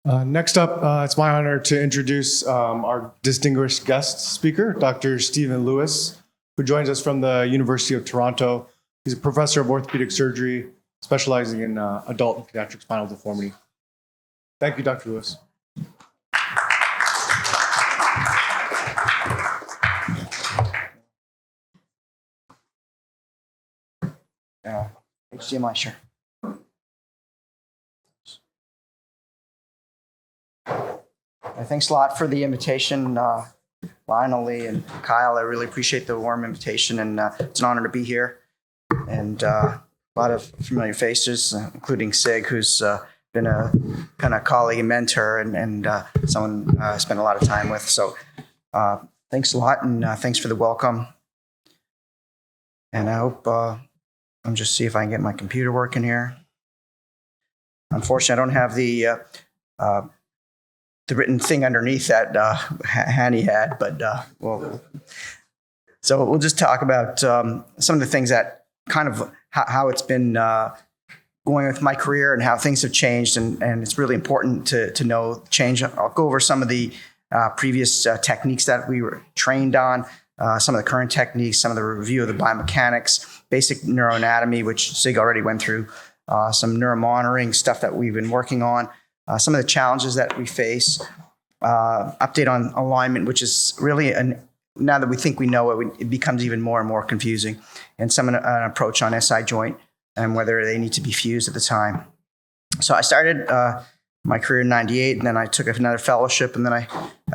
Next up, it's my honor to introduce our distinguished guest speaker, Dr. Stephen Lewis, who joins us from the University of Toronto. He's a professor of orthopedic surgery, specializing in adult and pediatric spinal deformity. Thank you, Dr. Lewis. HDMI, sure. Thanks a lot for the invitation, Lionel and Kyle. I really appreciate the warm invitation, and it's an honor to be here. And a lot of familiar faces, including Sig, who's been a kind of colleague and mentor, and someone I spent a lot of time with. So thanks a lot, and thanks for the welcome. And I hope, I'm just see if I can get my computer working here. Unfortunately, I don't have the written thing underneath that Hanny had, but so we'll just talk about some of the things that kind of how it's been going with my career and how things have changed, and it's really important to know change. I'll go over some of the previous techniques that we were trained on, some of the current techniques, some of the review of the biomechanics, basic neuroanatomy, which Sig already went through, some neuromonitoring stuff that we've been working on, some of the challenges that we face, update on alignment, which is really, now that we think we know it, it becomes even more and more confusing, and an approach on SI joint and whether they need to be fused at the time. So I started my career in 98, and then I took another fellowship, and then I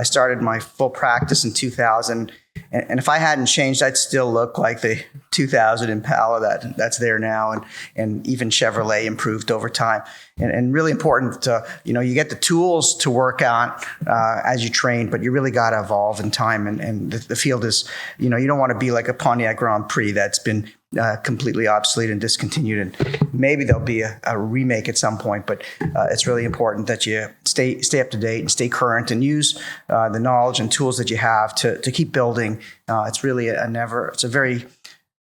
started my full practice in 2000. And if I hadn't changed, I'd still look like the 2000 Impala that's there now, and even Chevrolet improved over time. And really important, you get the tools to work on as you train, but you really got to evolve in time. And the field is, you don't want to be like a Pontiac Grand Prix that's been completely obsolete and discontinued. And maybe there'll be a remake at some point, but it's really important that you stay up to date and stay current and use the knowledge and tools that you have to keep building. It's really it's a very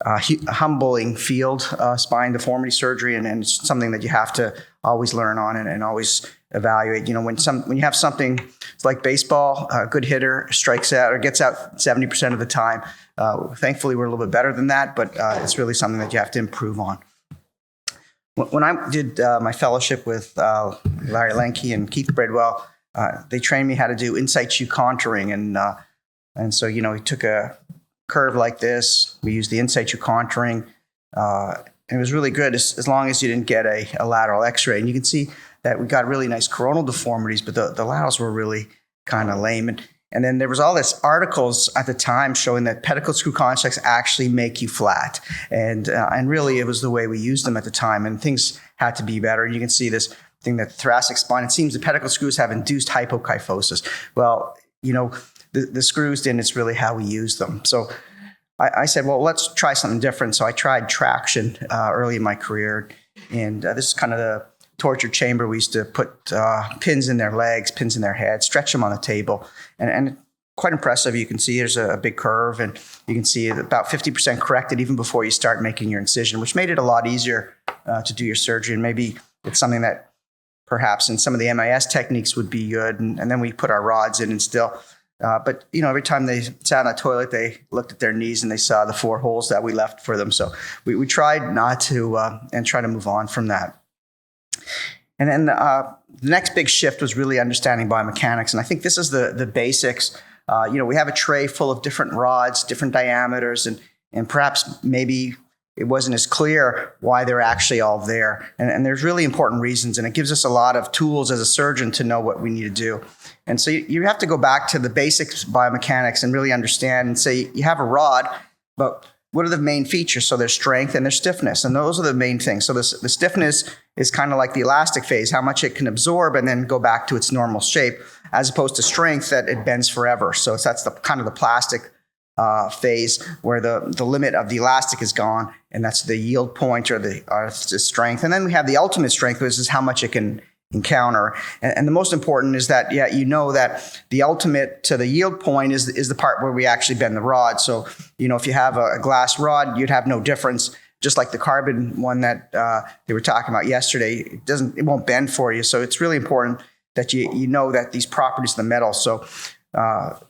humbling field, spine deformity surgery, and it's something that you have to always learn on and always evaluate. When you have something like baseball, a good hitter strikes out or gets out 70% of the time. Thankfully, we're a little bit better than that, but it's really something that you have to improve on. When I did my fellowship with Larry Lenke and Keith Bridwell, they trained me how to do in situ contouring, and so we took a curve like this. We used the in situ contouring, and it was really good as long as you didn't get a lateral X-ray. And you can see that we got really nice coronal deformities, but the laterals were really kind of lame. And then there was all this articles at the time showing that pedicle screw constructs actually make you flat. And really it was the way we used them at the time, and things had to be better. And you can see this thing that thoracic spine, it seems the pedicle screws have induced hypokyphosis. Well, the screws didn't, it's really how we use them. So I said, well, let's try something different. So I tried traction early in my career. And this is kind of the torture chamber. We used to put pins in their legs, pins in their head, stretch them on the table. And quite impressive. You can see there's a big curve, and you can see about 50% corrected even before you start making your incision, which made it a lot easier to do your surgery. And maybe it's something that perhaps in some of the MIS techniques would be good. And then we put our rods in and still. But every time they sat on the toilet, they looked at their knees and they saw the 4 holes that we left for them. So we tried not to and try to move on from that. And then the next big shift was really understanding biomechanics. And I think this is the basics. We have a tray full of different rods, different diameters, and perhaps maybe it wasn't as clear why they're actually all there. And there's really important reasons. And it gives us a lot of tools as a surgeon to know what we need to do. And so you have to go back to the basics biomechanics and really understand and say, you have a rod, but what are the main features? So there's strength and there's stiffness, and those are the main things. So the stiffness is kind of like the elastic phase, how much it can absorb and then go back to its normal shape, as opposed to strength that it bends forever. So that's the kind of the plastic phase where the limit of the elastic is gone, and that's the yield point or the strength. And then we have the ultimate strength, which is how much it can encounter. And the most important is that, that the ultimate to the yield point is the part where we actually bend the rod. So, if you have a glass rod, you'd have no difference, just like the carbon one that they were talking about yesterday. It won't bend for you. So it's really important that you know that these properties of the metal. So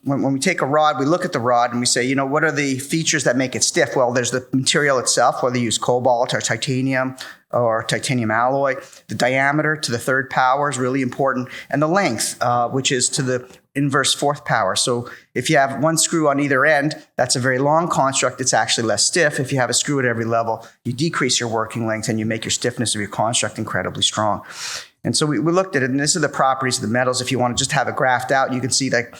when we take a rod, we look at the rod and we say, what are the features that make it stiff? Well, there's the material itself, whether you use cobalt or titanium alloy. The diameter to the third power is really important. And the length, which is to the inverse fourth power. So if you have one screw on either end, that's a very long construct. It's actually less stiff. If you have a screw at every level, you decrease your working length and you make your stiffness of your construct incredibly strong. And so we looked at it, and this are the properties of the metals. If you want to just have it graphed out, you can see that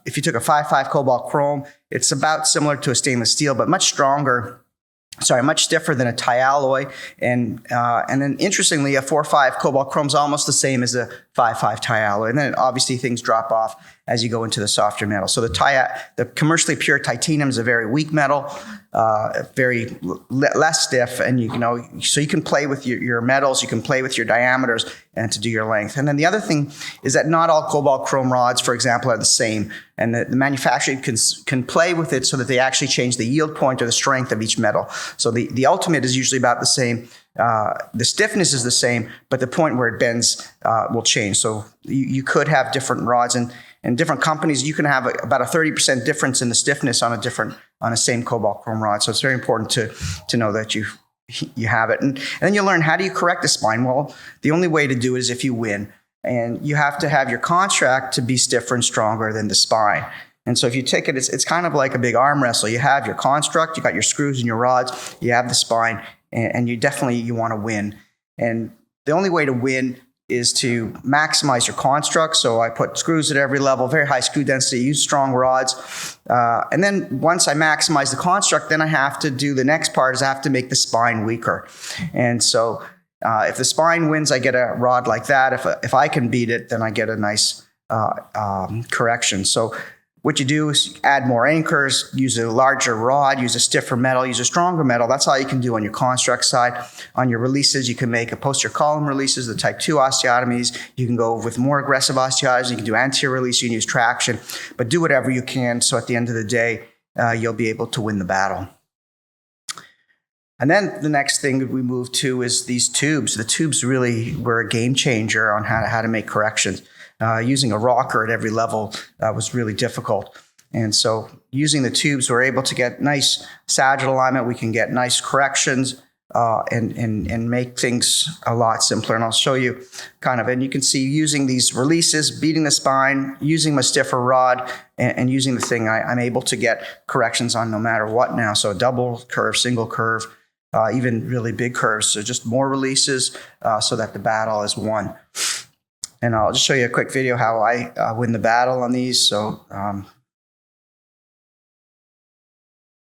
if you took a 5.5 cobalt chrome, it's about similar to a stainless steel, but much stiffer than a ti-alloy. And then interestingly, a 4.5 cobalt chrome is almost the same as a 5.5 ti-alloy. And then obviously things drop off as you go into the softer metal. So the commercially pure titanium is a very weak metal, very less stiff, and so you can play with your metals, you can play with your diameters, and to do your length. And then the other thing is that not all cobalt chrome rods, for example, are the same, and the manufacturer can play with it so that they actually change the yield point or the strength of each metal. So the ultimate is usually about the same. The stiffness is the same, but the point where it bends will change. So you could have different rods, and different companies, you can have about a 30% difference in the stiffness on a same cobalt chrome rod. So it's very important to know that you have it. And then you learn, how do you correct the spine? Well, the only way to do it is if you win. And you have to have your construct to be stiffer and stronger than the spine. And so if you take it, it's kind of like a big arm wrestle. You have your construct, you got your screws and your rods, you have the spine, and you want to win. And the only way to win is to maximize your construct. So I put screws at every level, very high screw density, use strong rods. And then once I maximize the construct, then I have to do the next part is I have to make the spine weaker. And so if the spine wins, I get a rod like that. If I can beat it, then I get a nice correction. So what you do is add more anchors, use a larger rod, use a stiffer metal, use a stronger metal. That's all you can do on your construct side. On your releases, you can make a posterior column releases, the type 2 osteotomies. You can go with more aggressive osteotomies. You can do anterior release, you can use traction, but do whatever you can so at the end of the day, you'll be able to win the battle. And then the next thing that we move to is these tubes. The tubes really were a game changer on how to make corrections. Using a rocker at every level was really difficult. And so using the tubes, we're able to get nice sagittal alignment. We can get nice corrections and make things a lot simpler. And I'll show you and you can see using these releases, beating the spine, using my stiffer rod, and using the thing, I'm able to get corrections on no matter what now. So double curve, single curve, even really big curves. So just more releases so that the battle is won. And I'll just show you a quick video how I win the battle on these. So,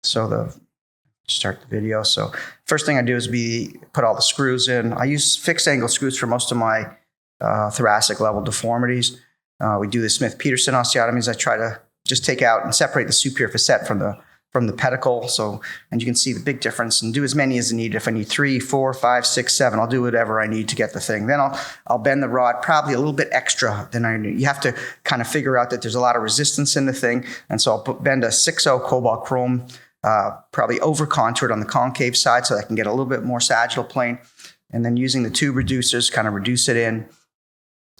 start the video. So first thing I do is put all the screws in. I use fixed angle screws for most of my thoracic level deformities. We do the Smith-Peterson osteotomies. I try to just take out and separate the superior facet from the pedicle. So, and you can see the big difference, and do as many as I need. If I need 3, 4, 5, 6, 7, I'll do whatever I need to get the thing. Then I'll bend the rod probably a little bit extra than I need. You have to kind of figure out that there's a lot of resistance in the thing. And so I'll bend a 6.0 cobalt chrome, probably over contoured on the concave side so that I can get a little bit more sagittal plane. And then using the tube reducers, kind of reduce it in,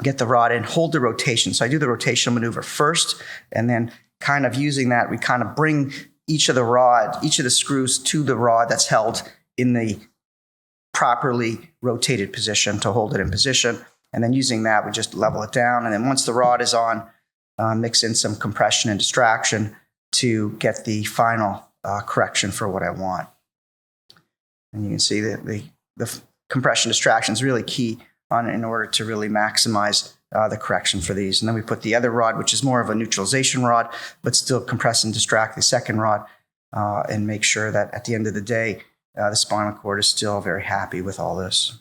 get the rod in, hold the rotation. So I do the rotational maneuver first, and then kind of using that, we kind of bring each of the screws to the rod that's held in the properly rotated position to hold it in position. And then using that, we just level it down. And then once the rod is on, mix in some compression and distraction to get the final correction for what I want. And you can see that the compression distraction is really key in order to really maximize the correction for these. And then we put the other rod, which is more of a neutralization rod, but still compress and distract the second rod and make sure that at the end of the day, the spinal cord is still very happy with all this.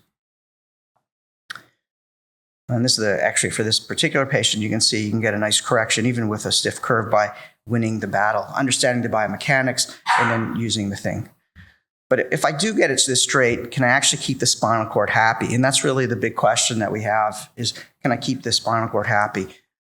And this is actually for this particular patient, you can see you can get a nice correction even with a stiff curve by winning the battle, understanding the biomechanics, and then using the thing. But if I do get it to this straight, can I actually keep the spinal cord happy? And that's really the big question that we have is, can I keep the spinal cord happy?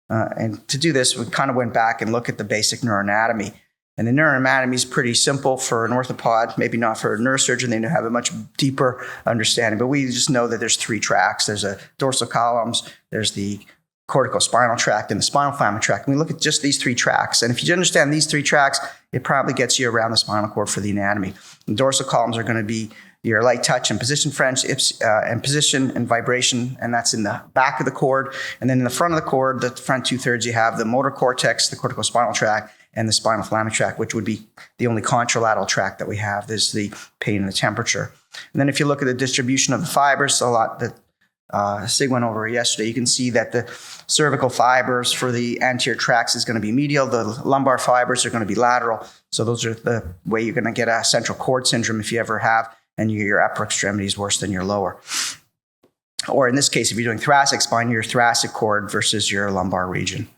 And to do this, we kind of went back and looked at the basic neuroanatomy. And the neuroanatomy is pretty simple for an orthopod, maybe not for a neurosurgeon. They have a much deeper understanding. But we just know that there's 3 tracks. There's a dorsal columns, there's the corticospinal tract and the spinal tract. And we look at just these 3 tracks. And if you understand these 3 tracks, it probably gets you around the spinal cord for the anatomy. The dorsal columns are going to be your light touch and position French, and position and vibration, and that's in the back of the cord. And then in the front of the cord, the front 2/3, you have the motor cortex, the corticospinal tract, and the spinal tract, which would be the only contralateral tract that we have. There's the pain and the temperature. And then if you look at the distribution of the fibers, a lot that Sig went over yesterday, you can see that the cervical fibers for the anterior tracts is going to be medial. The lumbar fibers are going to be lateral. So those are the way you're going to get a central cord syndrome if you ever have, and your upper extremity is worse than your lower. Or in this case, if you're doing thoracic spine, your thoracic cord versus your lumbar region.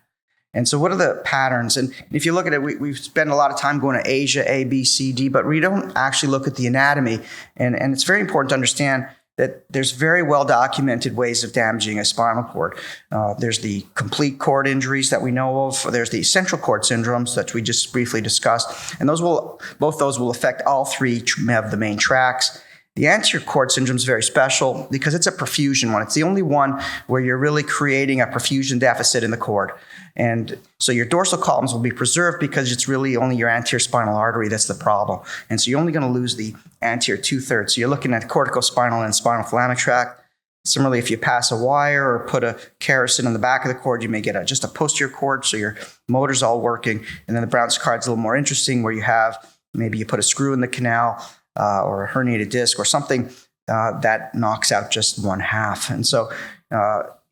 And so what are the patterns? And if you look at it, we spend a lot of time going to Asia, A, B, C, D, but we don't actually look at the anatomy. And it's very important to understand that there's very well documented ways of damaging a spinal cord. There's the complete cord injuries that we know of. There's the central cord syndromes that we just briefly discussed. And both those will affect all 3 of the main tracks. The anterior cord syndrome is very special because it's a perfusion one. It's the only one where you're really creating a perfusion deficit in the cord. And so your dorsal columns will be preserved because it's really only your anterior spinal artery that's the problem. And so you're only going to lose the anterior 2/3. So you're looking at corticospinal and spinal tract. Similarly, if you pass a wire or put a kerosene in the back of the cord, you may get just a posterior cord, so your motor's all working. And then the Brown's card's a little more interesting, where you have, maybe you put a screw in the canal, or a herniated disc or something that knocks out just 1/2. And so,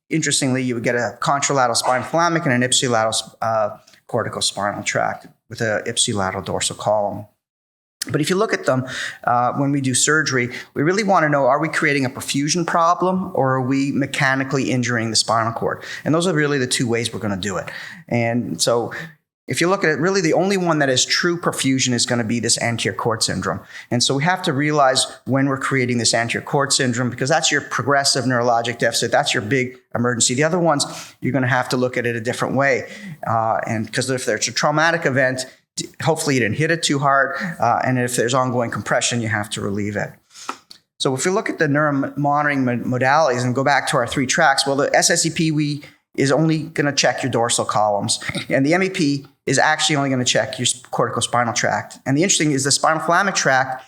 interestingly, you would get a contralateral spinothalamic and an ipsilateral corticospinal tract with an ipsilateral dorsal column. But if you look at them, when we do surgery, we really want to know, are we creating a perfusion problem or are we mechanically injuring the spinal cord? And those are really the 2 ways we're going to do it. And so if you look at it, really the only one that is true perfusion is going to be this anterior cord syndrome. And so we have to realize when we're creating this anterior cord syndrome, because that's your progressive neurologic deficit. That's your big emergency. The other ones, you're going to have to look at it a different way. And because if there's a traumatic event, hopefully you didn't hit it too hard. And if there's ongoing compression, you have to relieve it. So if we look at the neuromonitoring modalities and go back to our 3 tracks, well, the SSEP is only going to check your dorsal columns. And the MEP is actually only going to check your corticospinal tract. And the interesting is the spinothalamic tract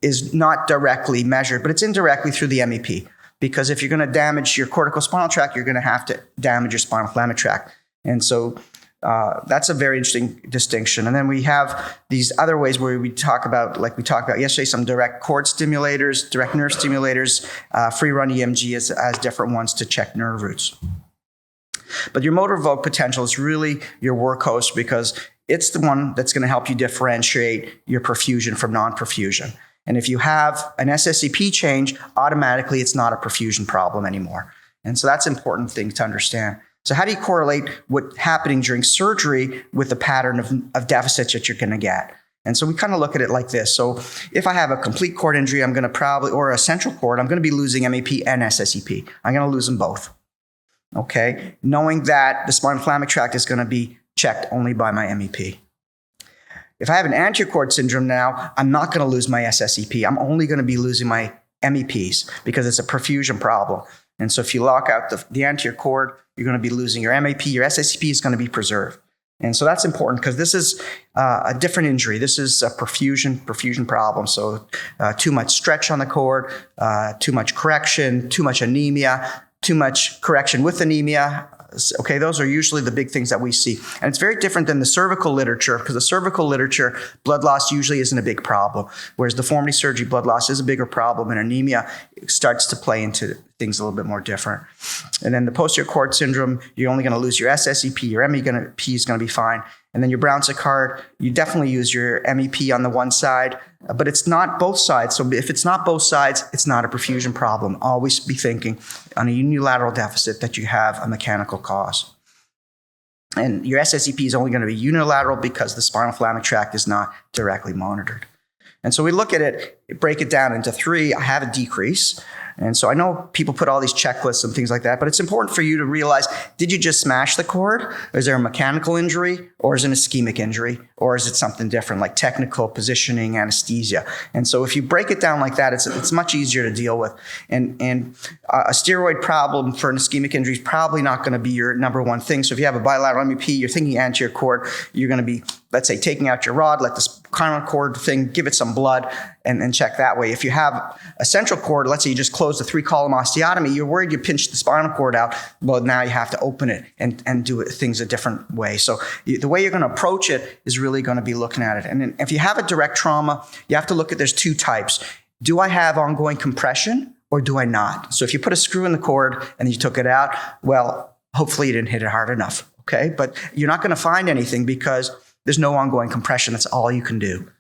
is not directly measured, but it's indirectly through the MEP. Because if you're going to damage your corticospinal tract, you're going to have to damage your spinothalamic tract. And so that's a very interesting distinction. And then we have these other ways where we talk about, like we talked about yesterday, some direct cord stimulators, direct nerve stimulators, free run EMG as different ones to check nerve roots. But your motor evoked potential is really your workhorse because it's the one that's going to help you differentiate your perfusion from non-perfusion. And if you have an SSEP change, automatically it's not a perfusion problem anymore. And so that's an important thing to understand. So how do you correlate what's happening during surgery with the pattern of deficits that you're going to get? And so we kind of look at it like this. So if I have a complete cord injury, I'm going to probably, or a central cord, I'm going to be losing MEP and SSEP. I'm going to lose them both. Okay, knowing that the spinothalamic tract is going to be checked only by my MEP. If I have an anterior cord syndrome now, I'm not going to lose my SSEP. I'm only going to be losing my MEPs because it's a perfusion problem. And so if you lock out the anterior cord, you're going to be losing your MEP. Your SSEP is going to be preserved. And so that's important because this is a different injury. This is a perfusion problem. So too much stretch on the cord, too much correction, too much anemia, too much correction with anemia. Okay, those are usually the big things that we see. And it's very different than the cervical literature because the cervical literature, blood loss usually isn't a big problem, whereas deformity surgery, blood loss is a bigger problem, and anemia starts to play into things a little bit more different. And then the posterior cord syndrome, you're only going to lose your SSEP, your MEP is going to be fine. And then your Brown's card, you definitely use your MEP on the one side, but it's not both sides. So if it's not both sides, it's not a perfusion problem. Always be thinking on a unilateral deficit that you have a mechanical cause. And your SSEP is only going to be unilateral because the spinothalamic tract is not directly monitored. And so we look at it, break it down into 3. I have a decrease. And so I know people put all these checklists and things like that, but it's important for you to realize, did you just smash the cord? Is there a mechanical injury, or is it an ischemic injury, or is it something different like technical positioning, anesthesia? And so if you break it down like that, it's much easier to deal with. And a steroid problem for an ischemic injury is probably not going to be your number one thing. So if you have a bilateral MEP, you're thinking anterior cord, you're going to be, let's say, taking out your rod, let the spinal cord thing, give it some blood, and check that way. If you have a central cord, let's say you just close the 3-column osteotomy, you're worried you pinch the spinal cord out. Well, now you have to open it and do things a different way. So the way you're going to approach it is really going to be looking at it. And then if you have a direct trauma, you have to look at, there's 2 types. Do I have ongoing compression or do I not? So if you put a screw in the cord and you took it out, well, hopefully you didn't hit it hard enough. Okay. But you're not going to find anything because there's no ongoing compression. That's all you can do.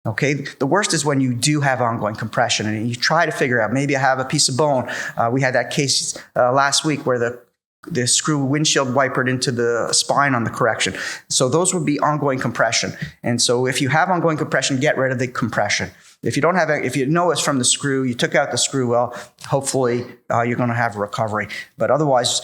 Okay. The worst is when you do have ongoing compression and you try to figure out, maybe I have a piece of bone. We had that case last week where the screw windshield wipered into the spine on the correction. So those would be ongoing compression. And so if you have ongoing compression, get rid of the compression. If you don't have it, if you know it's from the screw, you took out the screw, well, hopefully you're going to have a recovery. But otherwise,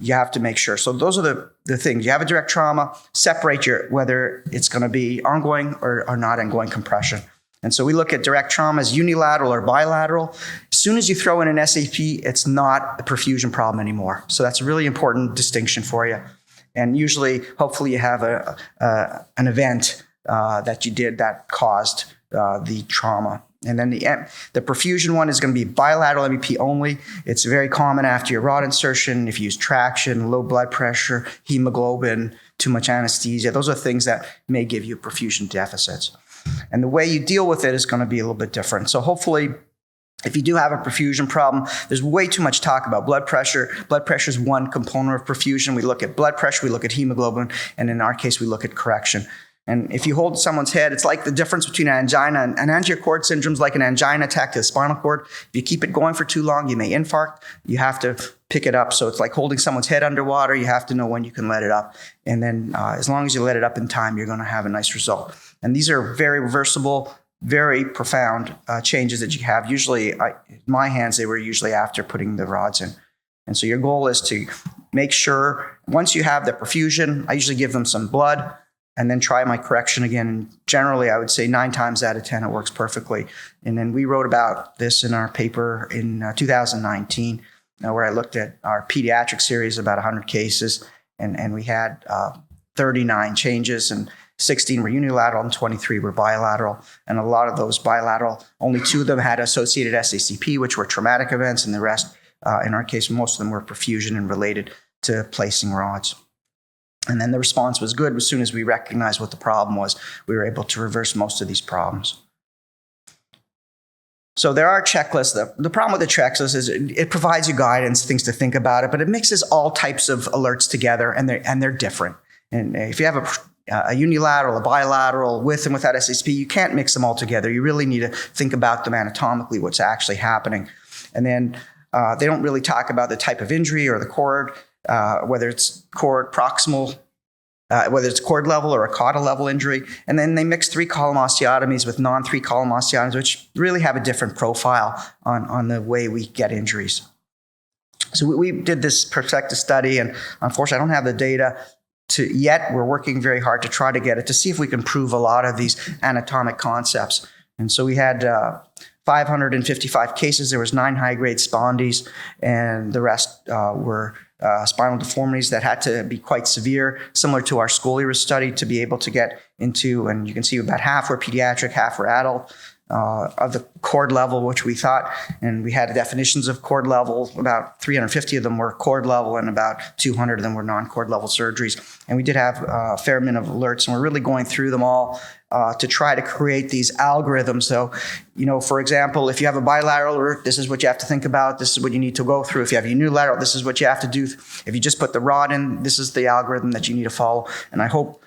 you have to make sure. So those are the things. You have a direct trauma, separate whether it's going to be ongoing or not ongoing compression. And so we look at direct trauma as unilateral or bilateral. As soon as you throw in an SAP, it's not a perfusion problem anymore. So that's a really important distinction for you. And usually, hopefully you have an event that you did that caused the trauma. And then the perfusion one is going to be bilateral MEP only. It's very common after your rod insertion. If you use traction, low blood pressure, hemoglobin, too much anesthesia, those are things that may give you perfusion deficits. And the way you deal with it is going to be a little bit different. So hopefully, if you do have a perfusion problem, there's way too much talk about blood pressure. Blood pressure is one component of perfusion. We look at blood pressure, we look at hemoglobin, and in our case, we look at correction. And if you hold someone's head, it's like the difference between angina and anterior cord syndrome is like an angina attack to the spinal cord. If you keep it going for too long, you may infarct. You have to pick it up. So it's like holding someone's head underwater. You have to know when you can let it up. And then as long as you let it up in time, you're going to have a nice result. And these are very reversible, very profound changes that you have. Usually, in my hands, they were usually after putting the rods in. And so your goal is to make sure once you have the perfusion, I usually give them some blood, and then try my correction again. And generally, I would say 9 times out of 10, it works perfectly. And then we wrote about this in our paper in 2019, where I looked at our pediatric series, about 100 cases, and we had 39 changes, and 16 were unilateral and 23 were bilateral. And a lot of those bilateral, only 2 of them had associated SACP, which were traumatic events, and the rest, in our case, most of them were perfusion and related to placing rods. And then the response was good. As soon as we recognized what the problem was, we were able to reverse most of these problems. So there are checklists. The problem with the checklist is it provides you guidance, things to think about it, but it mixes all types of alerts together, and they're different. And if you have a unilateral, a bilateral, with and without SACP, you can't mix them all together. You really need to think about them anatomically, what's actually happening. And then they don't really talk about the type of injury or the cord, whether it's cord proximal, whether it's cord level or a caudal level injury. And then they mix 3-column osteotomies with non-3-column osteotomies, which really have a different profile on the way we get injuries. So we did this prospective study, and unfortunately, I don't have the data yet. We're working very hard to try to get it to see if we can prove a lot of these anatomic concepts. And so we had 555 cases. There was 9 high-grade spondies, and the rest were spinal deformities that had to be quite severe, similar to our scoliosis study, to be able to get into, and you can see about half were pediatric, half were adult, of the cord level, which we thought, and we had definitions of cord level. About 350 of them were cord level, and about 200 of them were non-cord level surgeries. And we did have a fair amount of alerts, and we're really going through them all to try to create these algorithms. So, for example, if you have a bilateral alert, this is what you have to think about. This is what you need to go through. If you have a unilateral, this is what you have to do. If you just put the rod in, this is the algorithm that you need to follow. And I hope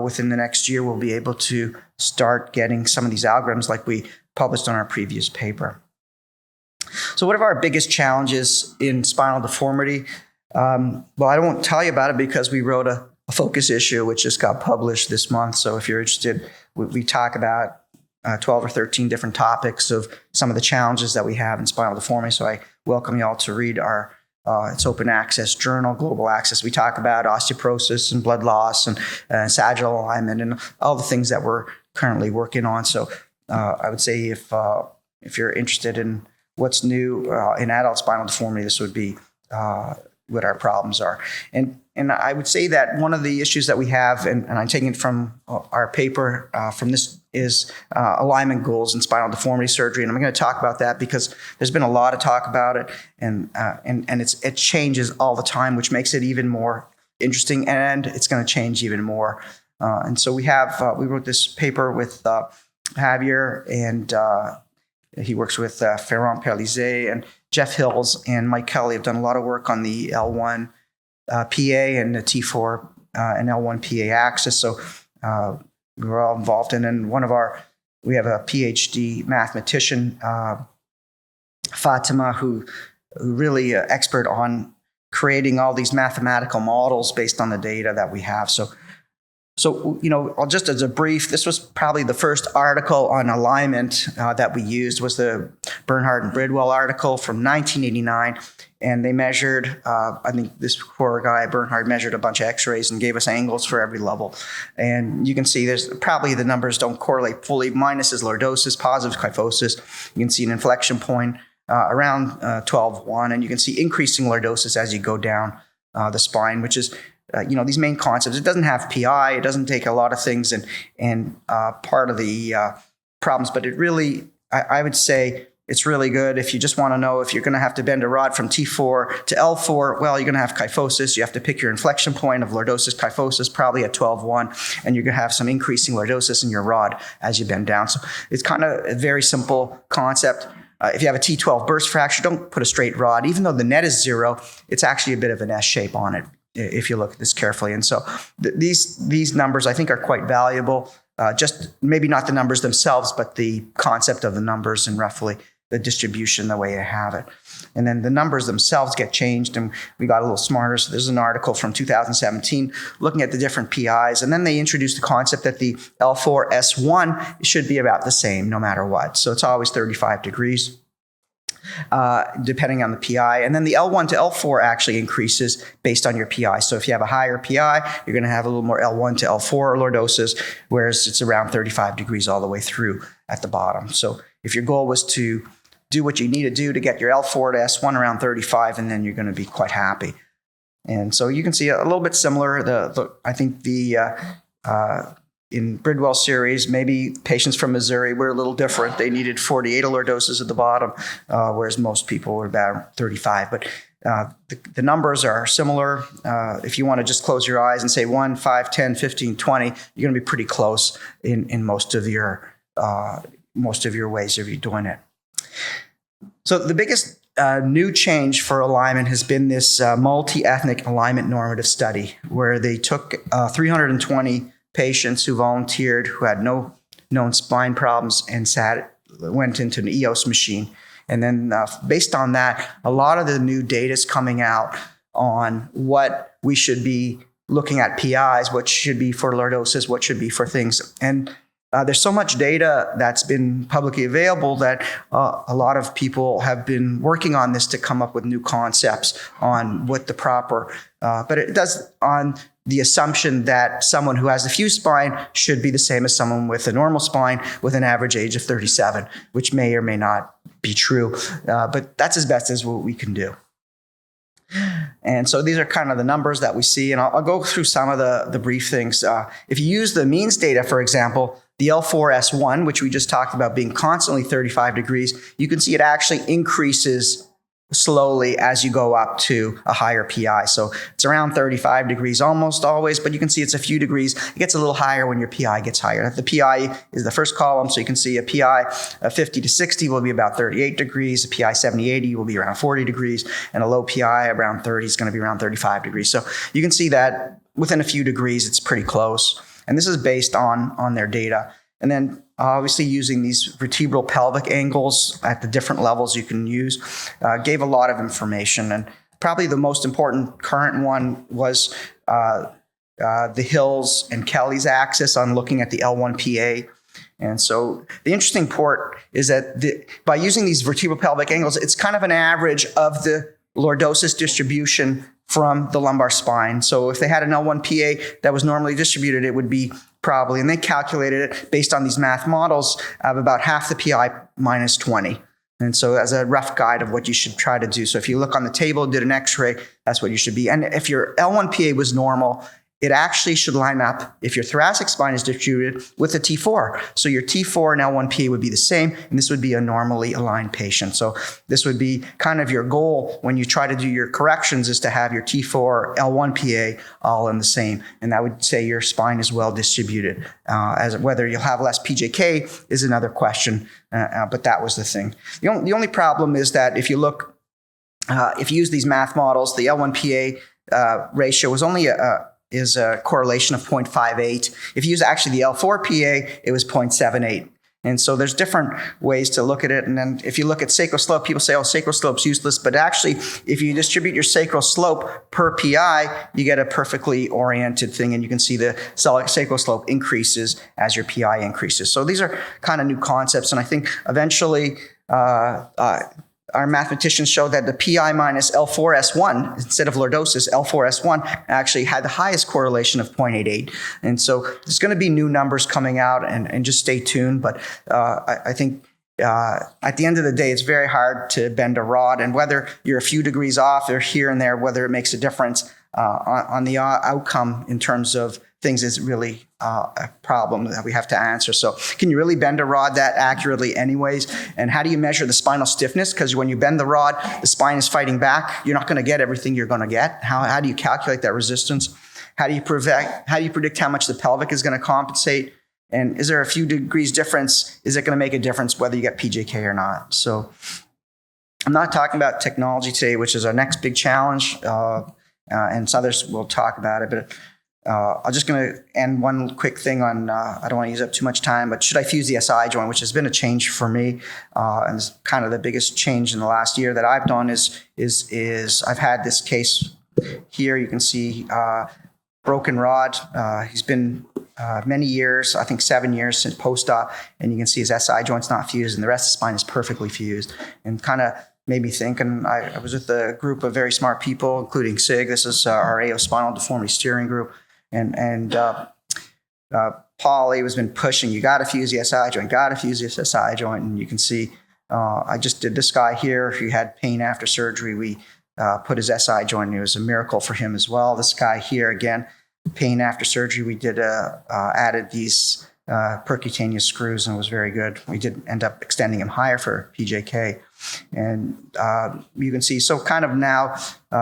within the next year, we'll be able to start getting some of these algorithms like we published on our previous paper. So what are our biggest challenges in spinal deformity? Well, I won't tell you about it because we wrote a focus issue, which just got published this month. So if you're interested, we talk about 12 or 13 different topics of some of the challenges that we have in spinal deformity. So I welcome you all to read our it's open access journal, global access. We talk about osteoporosis and blood loss and sagittal alignment and all the things that we're currently working on. So I would say if you're interested in what's new in adult spinal deformity, this would be what our problems are. And I would say that one of the issues that we have, and I'm taking it from our paper from this, is alignment goals in spinal deformity surgery. And I'm going to talk about that because there's been a lot of talk about it, and it changes all the time, which makes it even more interesting, and it's going to change even more. And so we wrote this paper with Javier, and he works with Ferrand Perlizet, and Jeff Hills and Mike Kelly have done a lot of work on the L1 PA and the T4 and L1 PA axis. So we're all involved in. And we have a PhD mathematician, Fatima, who really expert on creating all these mathematical models based on the data that we have. So just as a brief, this was probably the first article on alignment that we used, was the Bernhard and Bridwell article from 1989. And they measured, I think this poor guy, Bernhard, measured a bunch of x-rays and gave us angles for every level. And you can see there's probably the numbers don't correlate fully. Minus is lordosis, positive is kyphosis. You can see an inflection point around 12.1, and you can see increasing lordosis as you go down the spine, which is these main concepts. It doesn't have PI. It doesn't take a lot of things and part of the problems, but it really, I would say it's really good if you just want to know if you're going to have to bend a rod from T4 to L4. Well, you're going to have kyphosis. You have to pick your inflection point of lordosis, kyphosis, probably at 12.1, and you're going to have some increasing lordosis in your rod as you bend down. So it's kind of a very simple concept. If you have a T12 burst fracture, don't put a straight rod. Even though the net is 0, it's actually a bit of an S shape on it, if you look at this carefully. And so these numbers, I think, are quite valuable. Just maybe not the numbers themselves, but the concept of the numbers and roughly the distribution, the way you have it. And then the numbers themselves get changed, and we got a little smarter. So there's an article from 2017 looking at the different PIs. And then they introduced the concept that the L4S1 should be about the same no matter what. So it's always 35 degrees. Depending on the PI. And then the L1 to L4 actually increases based on your PI. So if you have a higher PI, you're going to have a little more L1 to L4 lordosis, whereas it's around 35 degrees all the way through at the bottom. So if your goal was to do what you need to do to get your L4 to S1 around 35, and then you're going to be quite happy. And so you can see a little bit similar. I think in Bridwell series, maybe patients from Missouri were a little different. They needed 48 lordosis at the bottom, whereas most people were about 35. But the numbers are similar. If you want to just close your eyes and say 1, 5, 10, 15, 20, you're going to be pretty close in most of your ways if you're doing it. So the biggest new change for alignment has been this multi-ethnic alignment normative study, where they took 320 patients who volunteered who had no known spine problems and went into an EOS machine. And then based on that, a lot of the new data is coming out on what we should be looking at PIs, what should be for lordosis, what should be for things. And there's so much data that's been publicly available that a lot of people have been working on this to come up with new concepts on what the proper, but it does on the assumption that someone who has a fused spine should be the same as someone with a normal spine with an average age of 37, which may or may not be true, but that's as best as what we can do. And so these are kind of the numbers that we see, and I'll go through some of the brief things. If you use the means data, for example, the L4S1, which we just talked about being constantly 35 degrees, you can see it actually increases slowly as you go up to a higher PI. So it's around 35 degrees almost always, but you can see it's a few degrees. It gets a little higher when your PI gets higher. The PI is the first column, so you can see a PI 50 to 60 will be about 38 degrees, a PI 70-80 will be around 40 degrees, and a low PI around 30 is going to be around 35 degrees. So you can see that within a few degrees, it's pretty close. And this is based on their data. And then obviously using these vertebral pelvic angles at the different levels you can use gave a lot of information. And probably the most important current one was the Hills and Kelly's axis on looking at the L1 PA. And so the interesting part is that by using these vertebropelvic angles, it's kind of an average of the lordosis distribution from the lumbar spine. So if they had an L1PA that was normally distributed, it would be probably, and they calculated it based on these math models of about half the PI minus 20. And so as a rough guide of what you should try to do. So if you look on the table, did an x-ray, that's what you should be. And if your L1PA was normal, it actually should line up, if your thoracic spine is distributed, with a T4. So your T4 and L1PA would be the same, and this would be a normally aligned patient. So this would be kind of your goal when you try to do your corrections, is to have your T4, L1PA all in the same. And that would say your spine is well distributed. As whether you'll have less PJK is another question, but that was the thing. The only problem is that if you look, if you use these math models, the L1PA ratio was only is a correlation of 0.58. If you use actually the L4PA, it was 0.78. And so there's different ways to look at it. And then if you look at sacral slope, people say, oh, sacral slope's useless. But actually, if you distribute your sacral slope per PI, you get a perfectly oriented thing. And you can see the sacral slope increases as your PI increases. So these are kind of new concepts. And I think eventually, our mathematicians showed that the PI minus L4S1, instead of lordosis, L4S1 actually had the highest correlation of 0.88. And so there's going to be new numbers coming out, and just stay tuned. But I think at the end of the day, it's very hard to bend a rod. And whether you're a few degrees off or here and there, whether it makes a difference on the outcome in terms of things is really a problem that we have to answer. So can you really bend a rod that accurately anyways? And how do you measure the spinal stiffness? Because when you bend the rod, the spine is fighting back. You're not going to get everything you're going to get. How do you calculate that resistance? How do you predict how much the pelvic is going to compensate? And is there a few degrees difference? Is it going to make a difference whether you get PJK or not? So I'm not talking about technology today, which is our next big challenge. And some others will talk about it, but I'm just going to end one quick thing on, I don't want to use up too much time, but should I fuse the SI joint, which has been a change for me. And it's kind of the biggest change in the last year that I've done is I've had this case here. You can see broken rod. He's been many years, I think 7 years since post-op, and you can see his SI joint's not fused and the rest of the spine is perfectly fused, and kind of made me think. And I was with a group of very smart people, including SIG. This is our AO Spinal Deformity Steering Group. And Paul, he has been pushing, you got to fuse the SI joint, got to fuse the SI joint. And you can see, I just did this guy here. He had pain after surgery. We put his SI joint, and it was a miracle for him as well. This guy here, again, pain after surgery. We did added these percutaneous screws, and it was very good. We did end up extending him higher for PJK. And you can see, so kind of now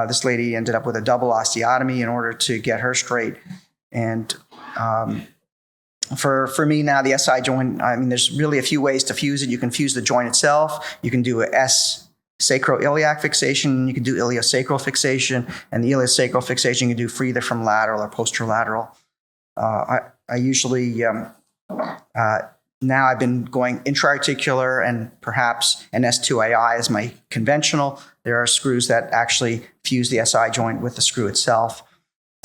this lady ended up with a double osteotomy in order to get her straight. And for me now, the SI joint, I mean, there's really a few ways to fuse it. You can fuse the joint itself. You can do a sacroiliac fixation. You can do iliosacral fixation. And the iliosacral fixation you can do either from lateral or posterolateral. I usually... now I've been going intra-articular and perhaps an S2AI as my conventional. There are screws that actually fuse the SI joint with the screw itself.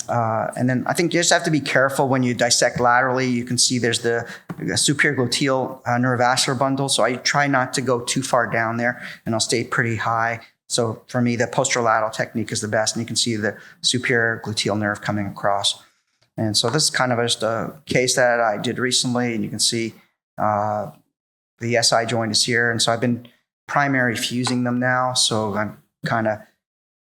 And then I think you just have to be careful when you dissect laterally. You can see there's the superior gluteal neurovascular bundle. So I try not to go too far down there, and I'll stay pretty high. So for me, the posterolateral technique is the best. And you can see the superior gluteal nerve coming across. And so this is kind of just a case that I did recently, and you can see the SI joint is here. And so I've been primary fusing them now. So I'm kind of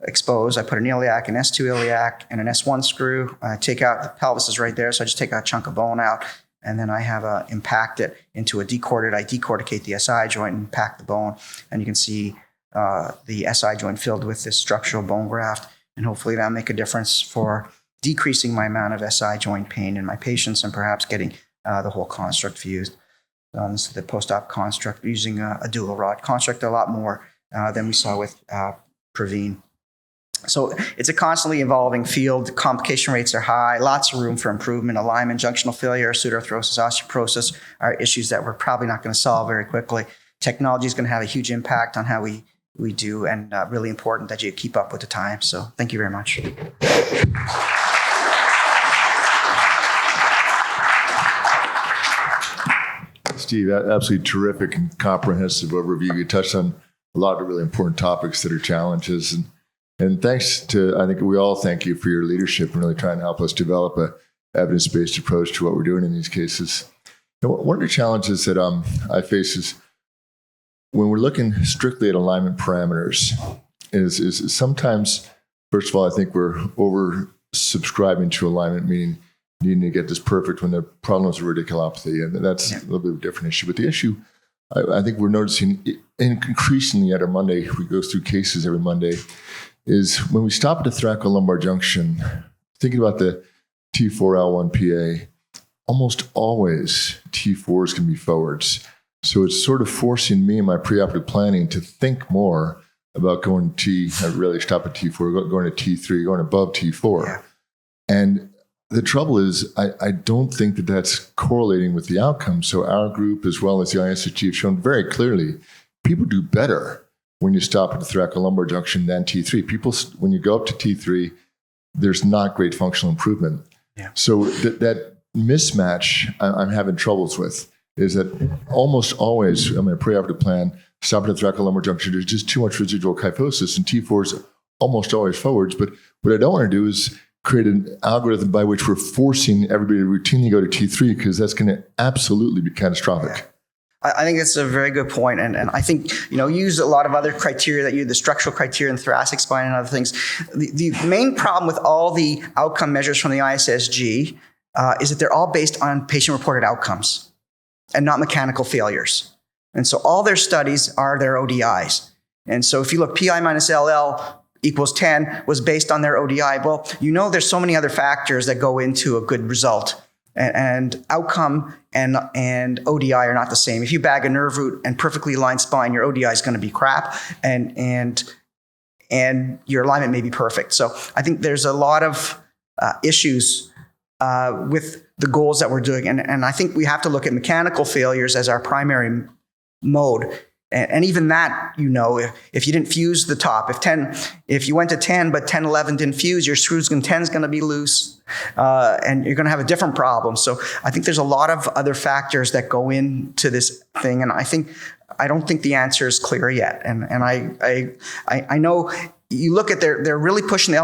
exposed. I put an iliac, an S2 iliac, and an S1 screw. I take out, the pelvis is right there. So I just take a chunk of bone out, and then I have impact it into a decorded. I decorticate the SI joint and pack the bone. And you can see the SI joint filled with this structural bone graft. And hopefully that'll make a difference for decreasing my amount of SI joint pain in my patients, and perhaps getting the whole construct fused. This is the post-op construct using a dual rod construct, a lot more than we saw with Praveen. So it's a constantly evolving field. Complication rates are high, lots of room for improvement. Alignment, junctional failure, pseudoarthrosis, osteoporosis are issues that we're probably not going to solve very quickly. Technology is going to have a huge impact on how we do, and really important that you keep up with the time. So thank you very much. Steve. Steve, absolutely terrific and comprehensive overview. You touched on a lot of really important topics that are challenges. And thanks to, I think we all thank you for your leadership and really trying to help us develop a evidence-based approach to what we're doing in these cases. And one of the challenges that I face is when we're looking strictly at alignment parameters is sometimes, first of all, I think we're over-subscribing to alignment, meaning needing to get this perfect when the problem is radiculopathy, and that's a little bit of a different issue. But the issue, I think we're noticing increasingly at our Monday, we go through cases every Monday, is when we stop at the thoracolumbar junction, thinking about the T4L1PA, almost always T4s can be forwards. So it's sort of forcing me in my preoperative planning to think more about going I really stop at T4, going to T3, going above T4. Yeah. And the trouble is, I don't think that that's correlating with the outcome. So our group, as well as the ISHG, have shown very clearly people do better when you stop at the thoracolumbar junction than T3. People, when you go up to T3, there's not great functional improvement. Yeah. So that mismatch I'm having troubles with is that almost always, in my preoperative plan, stop at the thoracolumbar junction, there's just too much residual kyphosis, and T4's almost always forwards. But what I don't want to do is create an algorithm by which we're forcing everybody to routinely go to T3, because that's going to absolutely be catastrophic. I think it's a very good point. And I think, you use a lot of other criteria that the structural criteria in thoracic spine and other things. The main problem with all the outcome measures from the ISSG is that they're all based on patient-reported outcomes and not mechanical failures. And so all their studies are their ODIs. And so if you look, PI minus LL equals 10 was based on their ODI. Well, there's so many other factors that go into a good result. And outcome and ODI are not the same. If you bag a nerve root and perfectly aligned spine, your ODI is going to be crap, and your alignment may be perfect. So I think there's a lot of issues with the goals that we're doing. And I think we have to look at mechanical failures as our primary mode. And even that, if you didn't fuse the top, if you went to 10, but 10, 11 didn't fuse, your screws and 10 is going to be loose, and you're going to have a different problem. So I think there's a lot of other factors that go into this thing. And I don't think the answer is clear yet. And I know you look at they're really pushing the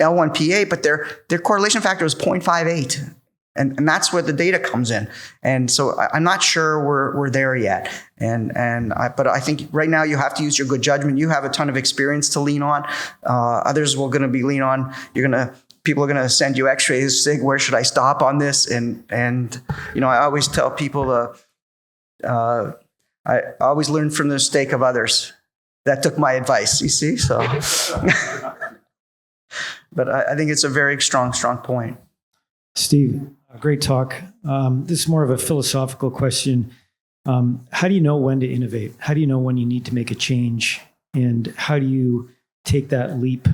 L1PA, but their correlation factor is 0.58. And that's where the data comes in. And so I'm not sure we're there yet. But I think right now you have to use your good judgment. You have a ton of experience to lean on. Others will going to be lean on. People are going to send you x-rays, say, where should I stop on this? And I always tell people, I always learn from the mistake of others. That took my advice, you see? So, but I think it's a very strong point. Steve, great talk. This is more of a philosophical question. How do you know when to innovate? How do you know when you need to make a change? And how do you take that leap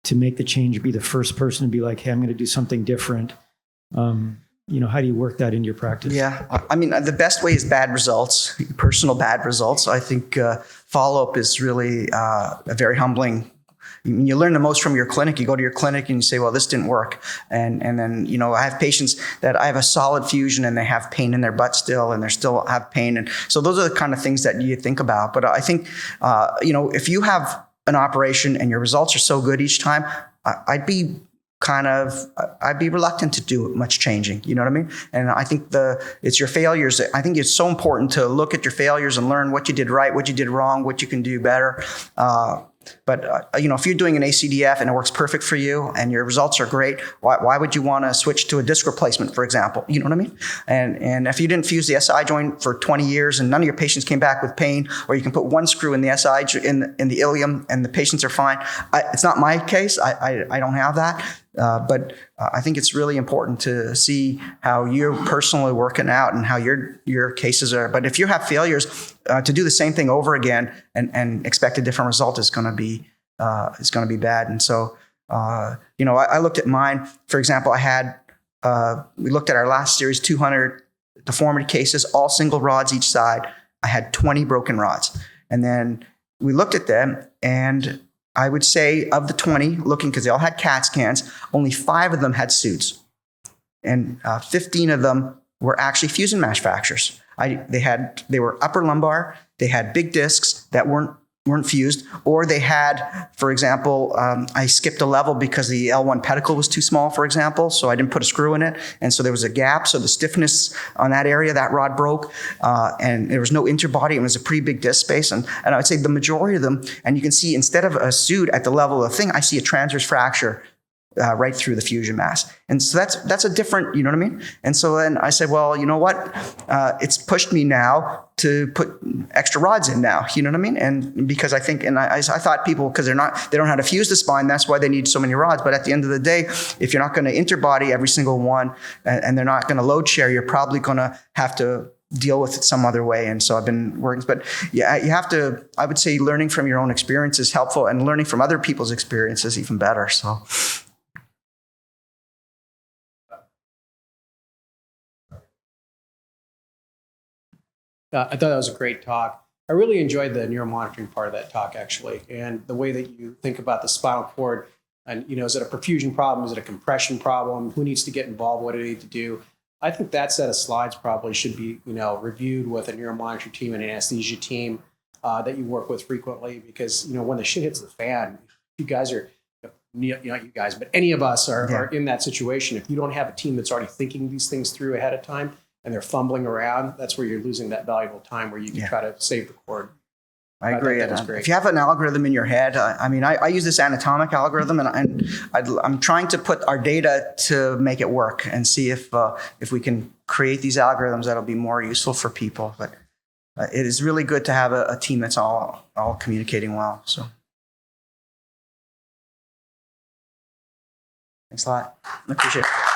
to make the change, be the first person to be like, hey, I'm going to do something different? How do you work that into your practice? Yeah. I mean, the best way is bad results, personal bad results. I think follow-up is really a very humbling. You learn the most from your clinic. You go to your clinic and you say, well, this didn't work. And then, I have patients that I have a solid fusion and they have pain in their butt still, and they still have pain. And so those are the kind of things that you think about. But I think, if you have an operation and your results are so good each time, I'd be reluctant to do much changing. You know what I mean? And I think it's your failures. I think it's so important to look at your failures and learn what you did right, what you did wrong, what you can do better. But if you're doing an ACDF and it works perfect for you and your results are great, why would you want to switch to a disc replacement, for example? You know what I mean? And if you didn't fuse the SI joint for 20 years and none of your patients came back with pain, or you can put one screw in the SI in the ilium and the patients are fine. It's not my case. I don't have that. But I think it's really important to see how you're personally working out and how your cases are. But if you have failures, to do the same thing over again and expect a different result is going to be bad. And so, I looked at mine. For example, we looked at our last series, 200 deformity cases, all single rods each side. I had 20 broken rods, and then we looked at them, and I would say of the 20, because they all had CAT scans, only 5 of them had suits. And 15 of them were actually fusion mash fractures. They were upper lumbar. They had big discs that weren't fused, or they had, for example, I skipped a level because the L1 pedicle was too small, for example, so I didn't put a screw in it, and so there was a gap, so the stiffness on that area, that rod broke, and there was no interbody. It was a pretty big disc space, and I would say the majority of them, and you can see instead of a suit at the level of the thing, I see a transverse fracture right through the fusion mass. And so that's a different, you know what I mean? And so then I said, well, you know what? It's pushed me now to put extra rods in now, you know what I mean? And because I think, and I thought people, because they don't know how to fuse the spine, that's why they need so many rods. But at the end of the day, if you're not going to interbody every single one, and they're not going to load share, you're probably going to have to deal with it some other way. And so I've been working, but yeah, you have to, I would say learning from your own experience is helpful, and learning from other people's experience is even better. So. I thought that was a great talk. I really enjoyed the neuromonitoring part of that talk, actually, and the way that you think about the spinal cord. And, you know, is it a perfusion problem? Is it a compression problem? Who needs to get involved? What do they need to do? I think that set of slides probably should be, you know, reviewed with a neuromonitoring team and an anesthesia team that you work with frequently, because, you know, when the shit hits the fan, you guys are, you know, not you guys, but any of us are in that situation. If you don't have a team that's already thinking these things through ahead of time, and they're fumbling around, that's where you're losing that valuable time where you can try to save the cord. I agree. That was great. If you have an algorithm in your head, I mean, I use this anatomic algorithm, and I'm trying to put our data to make it work and see if we can create these algorithms that'll be more useful for people. But it is really good to have a team that's all communicating well. So thanks a lot. I appreciate it.